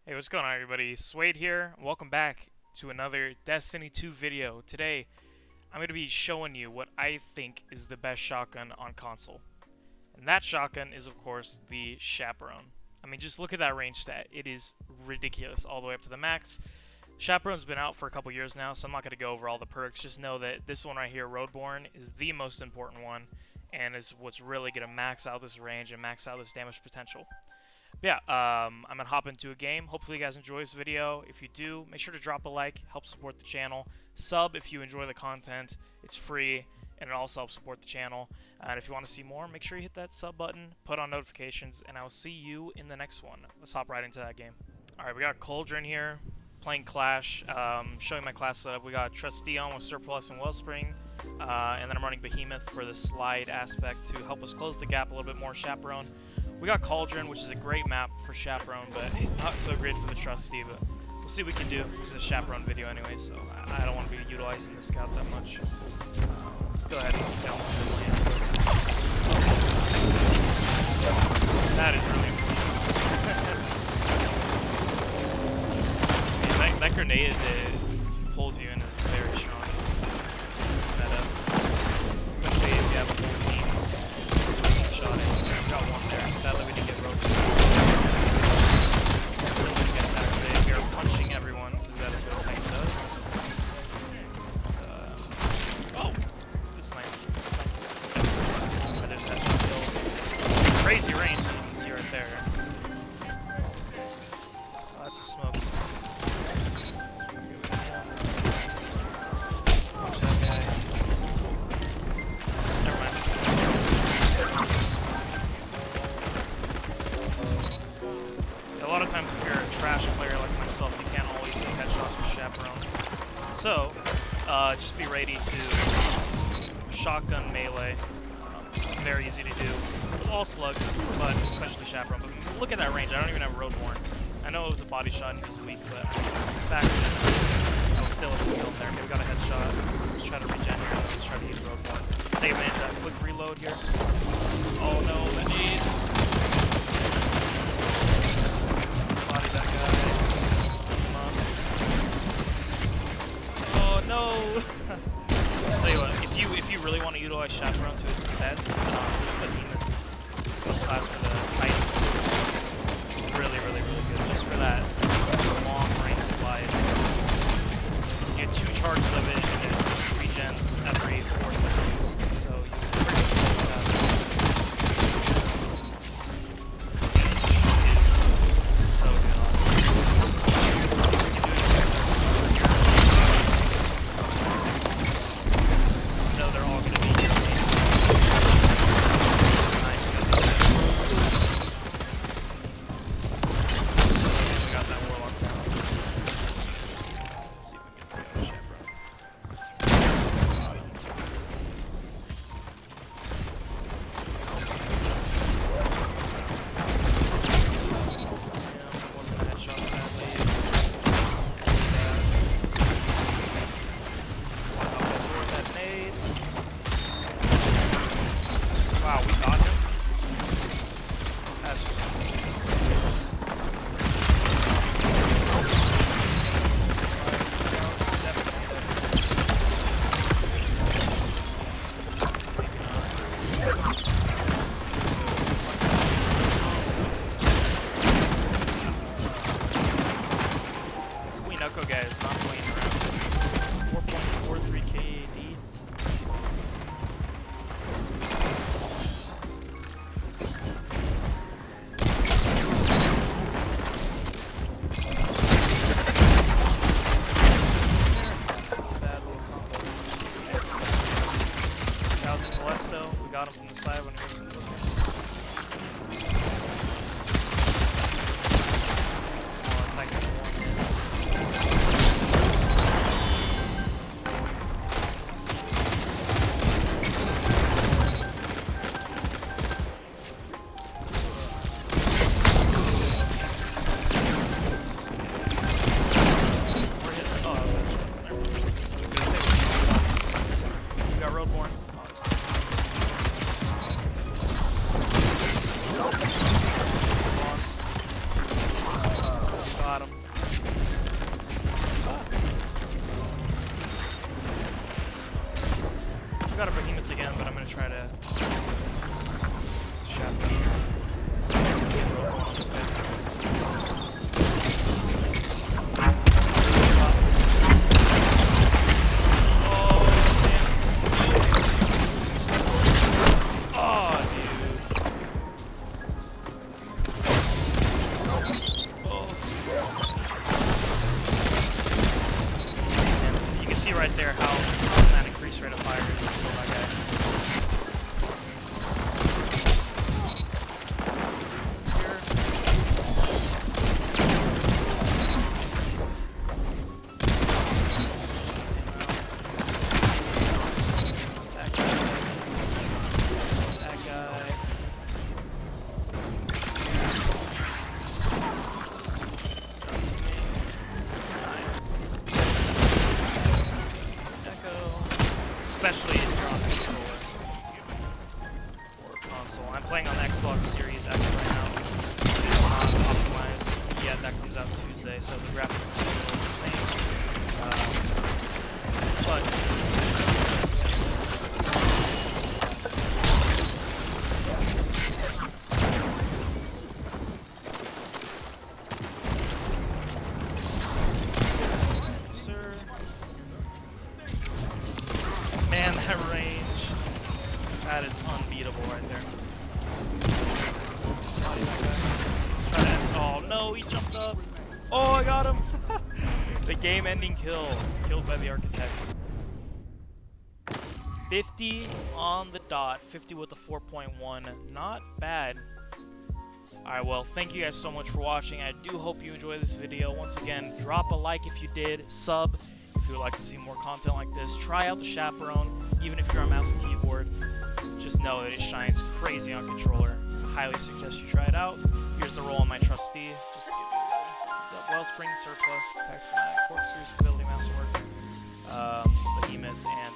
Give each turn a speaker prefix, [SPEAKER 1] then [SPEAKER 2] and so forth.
[SPEAKER 1] Hey, what's going on, everybody? Suede here. Welcome back to another Destiny 2 video. Today, I'm going to be showing you what I think is the best shotgun on console. And that shotgun is, of course, the Chaperone. I mean, just look at that range stat. It is ridiculous, all the way up to the max. Chaperone's been out for a couple years now, so I'm not going to go over all the perks. Just know that this one right here, Roadborne, is the most important one, and is what's really going to max out this range and max out this damage potential. Yeah, I'm going to hop into a game. Hopefully you guys enjoy this video. If you do, make sure to drop a like, help support the channel. Sub if you enjoy the content. It's free, and it also helps support the channel. And if you want to see more, make sure you hit that sub button, put on notifications, and I will see you in the next one. Let's hop right into that game. Alright, we got Cauldron here, playing Clash, showing my class setup. We got Trustee on with Surplus and Wellspring, and then I'm running Behemoth for the slide aspect to help us close the gap a little bit more. Chaperone. We got Cauldron, which is a great map for Chaperone, but not so great for the Trustee, but we'll see what we can do. This is a Chaperone video anyway, so I don't want to be utilizing the Scout that much. Let's go ahead and keep down with That is really important. Man, that grenade that pulls you in is very strong. Meta. Especially if you have a whole team shot it. Got one there. Sadly, we didn't get roped. Get attacked today. We are punching everyone, because that is what Tank does. Oh! This sniper. I just had to kill. Crazy range, you can see right there. Oh, that's a smoke. Punch that guy. Never mind. A lot of times if you're a trash player like myself, you can't always hit headshots with Chaperone. So, just be ready to shotgun melee. It's very easy to do with all slugs, but especially Chaperone. But look at that range. I don't even have Roadborne. I know it was a body shot and he was weak, but back then I was still able to kill him there. Maybe got a headshot. Let's try to regen here. Let's try to use Roadborne. Take advantage of that quick reload here. Oh no, the need. Body that guy. Come on. Oh no! Tell you what, if you really want to utilize Chaperone to its best, this Behemoth subclass for the Titan is really good. Just for that long range slide. You get 2 charges of it and it regens every 4 seconds. So you can pretty much do that. So no, they're all going to be wow, we got him. That's just Queen Echo guy is not playing around. 4.43k AD. We got him from the side when he wasn't looking. Oh, attacking one. right there how that increased rate of fire is to kill that guy. Especially if you're on controller or console. I'm playing on Xbox Series X right now. It's not optimized yet. That comes out Tuesday, so the graphics are still the same. But man, that range, that is unbeatable right there. Oh no, he jumped up. Oh, I got him. The game-ending kill, killed by the architects. 50 on the dot, 50 with the 4.1, not bad. Alright, well, thank you guys so much for watching. I do hope you enjoyed this video. Once again, drop a like if you did, sub if you would like to see more content like this. Try out the Chaperone, even if you're on mouse and keyboard. Just know that it shines crazy on controller. I highly suggest you try it out. Here's the roll on my trustee, just to give you a heads up. Wellspring, Surplus, Tactical, Corkscrew, Stability, Masterwork, Behemoth, and